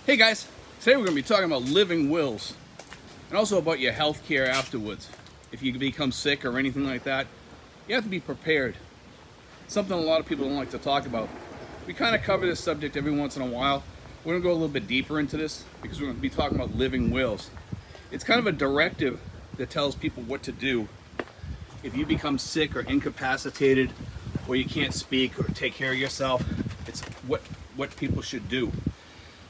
Hey guys, today we're going to be talking about living wills and also about your health care afterwards. If you become sick or anything like that, you have to be prepared. Something a lot of people don't like to talk about. We kind of cover this subject every once in a while. We're going to go a little bit deeper into this because we're going to be talking about living wills. It's kind of a directive that tells people what to do if you become sick or incapacitated or you can't speak or take care of yourself. It's what people should do.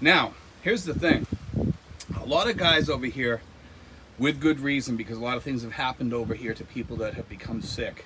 Now, here's the thing. A lot of guys over here, with good reason, because a lot of things have happened over here to people that have become sick,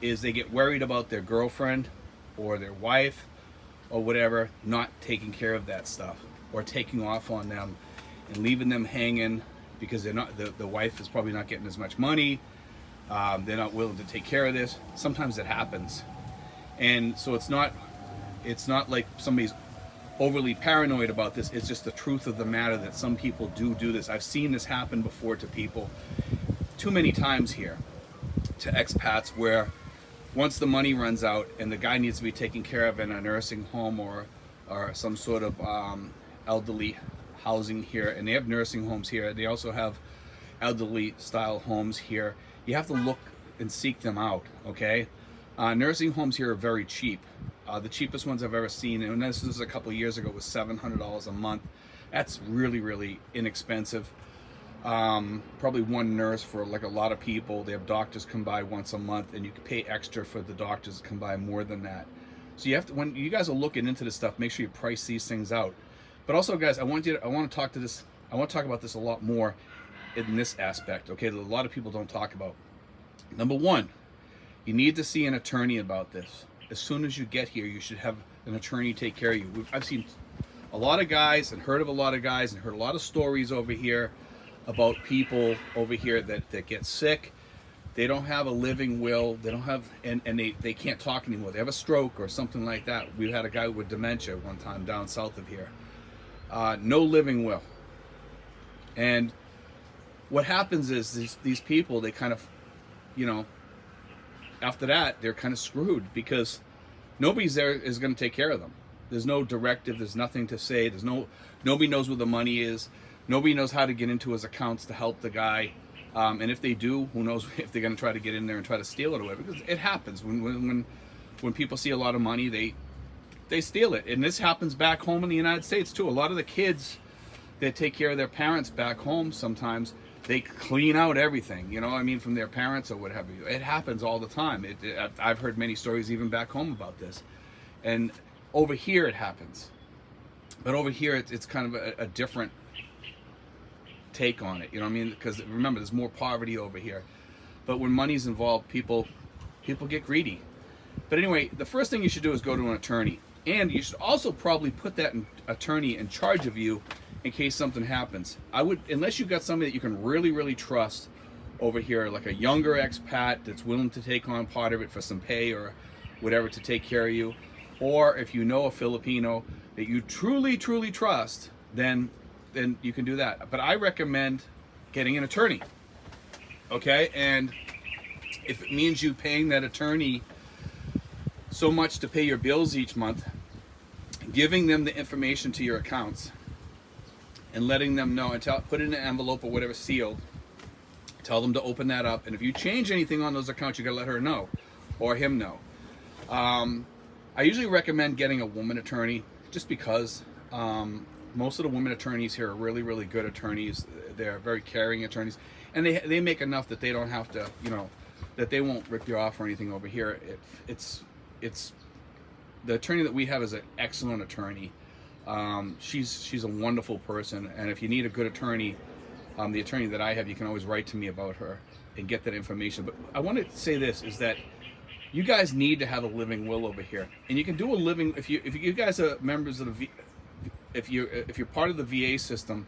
is they get worried about their girlfriend or their wife or whatever not taking care of that stuff or taking off on them and leaving them hanging because they're not, the wife is probably not getting as much money. They're not willing to take care of this. Sometimes it happens. And so it's not like somebody's overly paranoid about this. It's just the truth of the matter that some people do this. I've seen this happen before to people too many times here, to expats, where once the money runs out and the guy needs to be taken care of in a nursing home or some sort of elderly housing here, and they have nursing homes here. They also have elderly style homes here. You have to look and seek them out, okay? Nursing homes here are very cheap. The cheapest ones I've ever seen, and this was a couple of years ago, was $700 a month. That's really, really inexpensive. Probably one nurse for like a lot of people. They have doctors come by once a month, and you can pay extra for the doctors to come by more than that. So you have to, when you guys are looking into this stuff, make sure you price these things out. But also, guys, I want to talk about this a lot more in this aspect, okay, that a lot of people don't talk about. Number one, you need to see an attorney about this. As soon as you get here, you should have an attorney take care of you. I've seen a lot of guys and heard of a lot of guys and heard a lot of stories over here about people over here that get sick. They don't have a living will. They don't have, and they can't talk anymore. They have a stroke or something like that. We had a guy with dementia one time down south of here. No living will. And what happens is these people, they kind of, after that, they're kind of screwed because nobody's there is going to take care of them. There's no directive. There's nothing to say. Nobody knows where the money is. Nobody knows how to get into his accounts to help the guy. And if they do, who knows if they're going to try to get in there and try to steal it away, because it happens when people see a lot of money, they steal it. And this happens back home in the United States too. A lot of the kids that take care of their parents back home, sometimes they clean out everything, from their parents or what have you. It happens all the time. I've heard many stories even back home about this. And over here it happens. But over here it's kind of a different take on it, because remember, there's more poverty over here. But when money's involved, people get greedy. But anyway, the first thing you should do is go to an attorney. And you should also probably put that attorney in charge of you in case something happens. I would, unless you've got somebody that you can really, really trust over here, like a younger expat that's willing to take on part of it for some pay or whatever to take care of you, or if you know a Filipino that you truly, truly trust, then you can do that. But I recommend getting an attorney, okay? And if it means you paying that attorney so much to pay your bills each month, giving them the information to your accounts and letting them know, and put it in an envelope or whatever, sealed. Tell them to open that up, and if you change anything on those accounts, you gotta let her know, or him know. I usually recommend getting a woman attorney, just because most of the women attorneys here are really, really good attorneys. They're very caring attorneys, and they make enough that they don't have to, that they won't rip you off or anything over here. It's the attorney that we have is an excellent attorney. She's a wonderful person, and if you need a good attorney, the attorney that I have, you can always write to me about her and get that information. But I want to say this, is that you guys need to have a living will over here, and you can do a living if you guys are members of the if you're part of the VA system.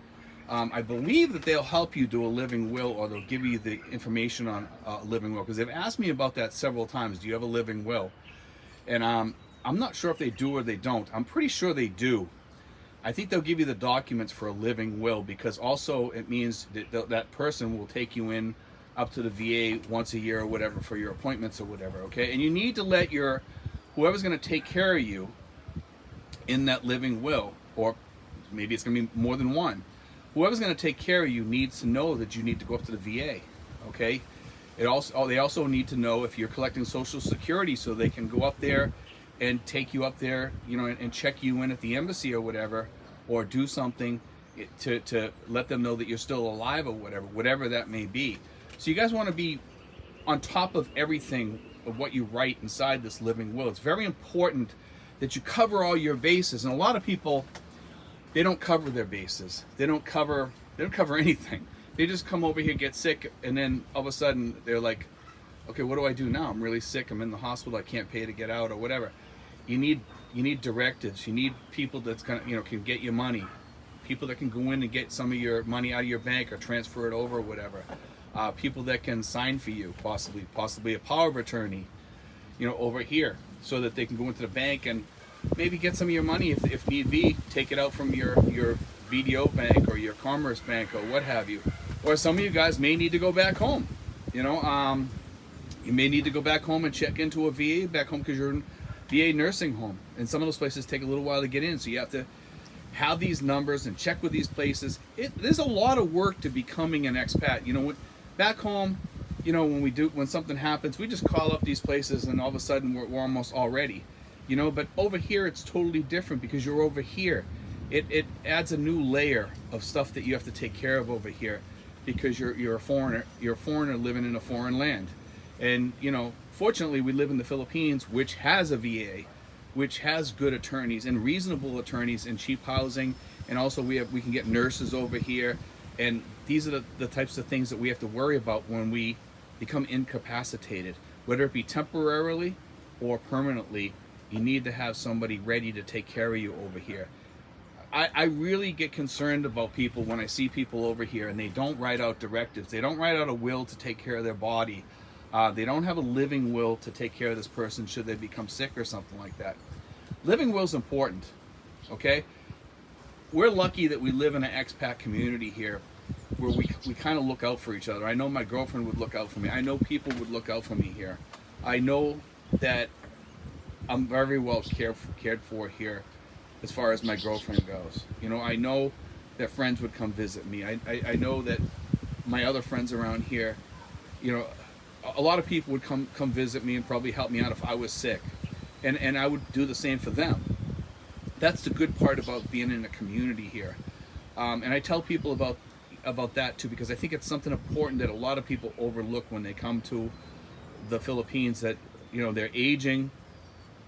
I believe that they'll help you do a living will, or they'll give you the information on a living will, because they've asked me about that several times. Do you have a living will? And I'm not sure if they do or they don't. I'm pretty sure they do. I think they'll give you the documents for a living will, because also it means that that person will take you in up to the VA once a year or whatever for your appointments or whatever, okay? And you need to let whoever's going to take care of you in that living will, or maybe it's going to be more than one. Whoever's going to take care of you needs to know that you need to go up to the VA. Okay. They also need to know if you're collecting Social Security, so they can go up there and take you up there, you know, and check you in at the embassy or whatever, or do something to let them know that you're still alive or whatever that may be. So you guys want to be on top of everything of what you write inside this living will. It's very important that you cover all your bases. And a lot of people, they don't cover their bases. They don't cover anything. They just come over here, get sick, and then all of a sudden they're like, okay, what do I do now? I'm really sick. I'm in the hospital. I can't pay to get out or whatever. You need directives. You need people that's gonna, you know, can get you money. People that can go in and get some of your money out of your bank or transfer it over or whatever. People that can sign for you, possibly a power of attorney, you know, over here, so that they can go into the bank and maybe get some of your money if need be. Take it out from your BDO bank or your Commerce bank or what have you. Or some of you guys may need to go back home. You know, you may need to go back home and check into a VA back home because you're in VA nursing home, and some of those places take a little while to get in. So you have to have these numbers and check with these places. There's a lot of work to becoming an expat. You know, back home, you know, when something happens, we just call up these places and all of a sudden we're almost all ready. You know, but over here it's totally different because you're over here. It adds a new layer of stuff that you have to take care of over here because you're a foreigner. You're a foreigner living in a foreign land. And, you know, fortunately we live in the Philippines, which has a VA, which has good attorneys and reasonable attorneys and cheap housing. And also we can get nurses over here. And these are the types of things that we have to worry about when we become incapacitated, whether it be temporarily or permanently. You need to have somebody ready to take care of you over here. I really get concerned about people when I see people over here and they don't write out directives. They don't write out a will to take care of their body. They don't have a living will to take care of this person should they become sick or something like that. Living will is important, okay? We're lucky that we live in an expat community here where we kind of look out for each other. I know my girlfriend would look out for me. I know people would look out for me here. I know that I'm very well cared for here as far as my girlfriend goes. You know, I know that friends would come visit me. I know that my other friends around here, you know, a lot of people would come visit me and probably help me out if I was sick. And I would do the same for them. That's the good part about being in a community here. And I tell people about that too, because I think it's something important that a lot of people overlook when they come to the Philippines, that, you know, they're aging,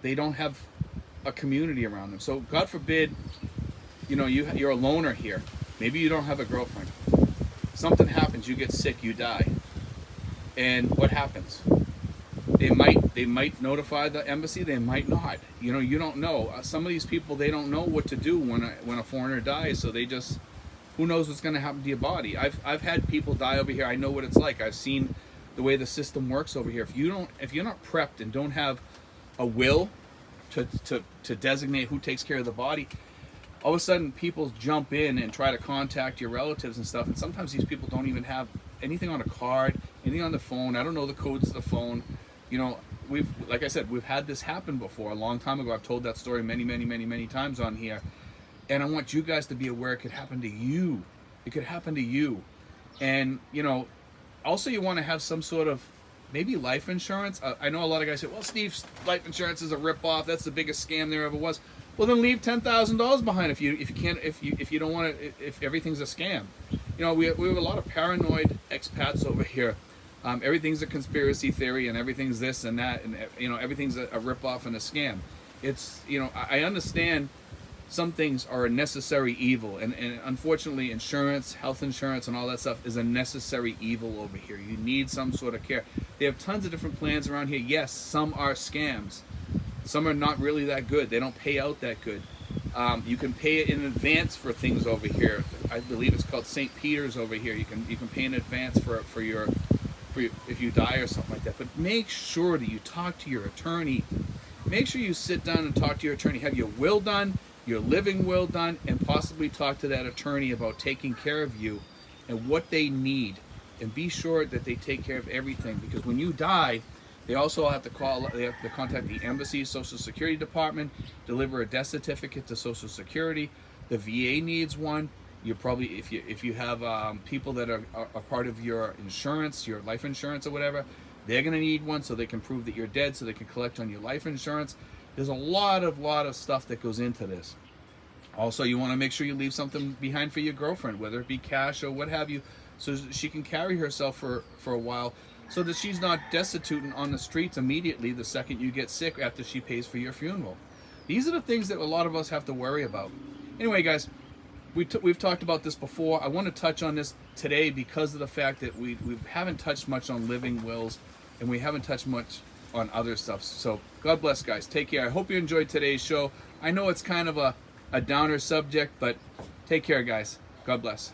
they don't have a community around them. So God forbid, you know, you're a loner here. Maybe you don't have a girlfriend. Something happens, you get sick, you die. And what happens? They might notify the embassy, they might not. You know, you don't know. Some of these people, they don't know what to do when a foreigner dies, so they just, who knows what's going to happen to your body. I've had people die over here. I know what it's like. I've seen the way the system works over here. If you're not prepped and don't have a will to designate who takes care of the body, all of a sudden people jump in and try to contact your relatives and stuff, and sometimes these people don't even have anything on a card, anything on the phone. I don't know the codes to the phone. You know, like I said, we've had this happen before a long time ago. I've told that story many times on here, and I want you guys to be aware it could happen to you. It could happen to you. And, you know, also you want to have some sort of maybe life insurance. I know a lot of guys say, well, Steve's life insurance is a ripoff. That's the biggest scam there ever was. Well, then leave $10,000 behind if you don't want to, if everything's a scam. You know, we have a lot of paranoid expats over here. Everything's a conspiracy theory and everything's this and that, and, you know, everything's a ripoff and a scam. It's, you know, I understand some things are a necessary evil, and unfortunately insurance, health insurance and all that stuff is a necessary evil over here. You need some sort of care. They have tons of different plans around here. Yes, some are scams. Some are not really that good. They don't pay out that good. You can pay it in advance for things over here. I believe it's called St. Peter's over here. You can pay in advance for your if you die or something like that. But make sure that you talk to your attorney. Make sure you sit down and talk to your attorney. Have your will done, your living will done, and possibly talk to that attorney about taking care of you and what they need. And be sure that they take care of everything, because when you die, they also have to contact the embassy, Social Security Department, deliver a death certificate to Social Security. The VA needs one. You probably, if you have people that are part of your insurance, your life insurance or whatever, they're going to need one so they can prove that you're dead, so they can collect on your life insurance. There's a lot of stuff that goes into this. Also, you want to make sure you leave something behind for your girlfriend, whether it be cash or what have you, so she can carry herself for a while, so that she's not destitute and on the streets immediately the second you get sick after she pays for your funeral. These are the things that a lot of us have to worry about. Anyway, guys, we've talked about this before. I want to touch on this today because of the fact that we haven't touched much on living wills, and we haven't touched much on other stuff. So God bless, guys. Take care. I hope you enjoyed today's show. I know it's kind of a downer subject, but take care, guys. God bless.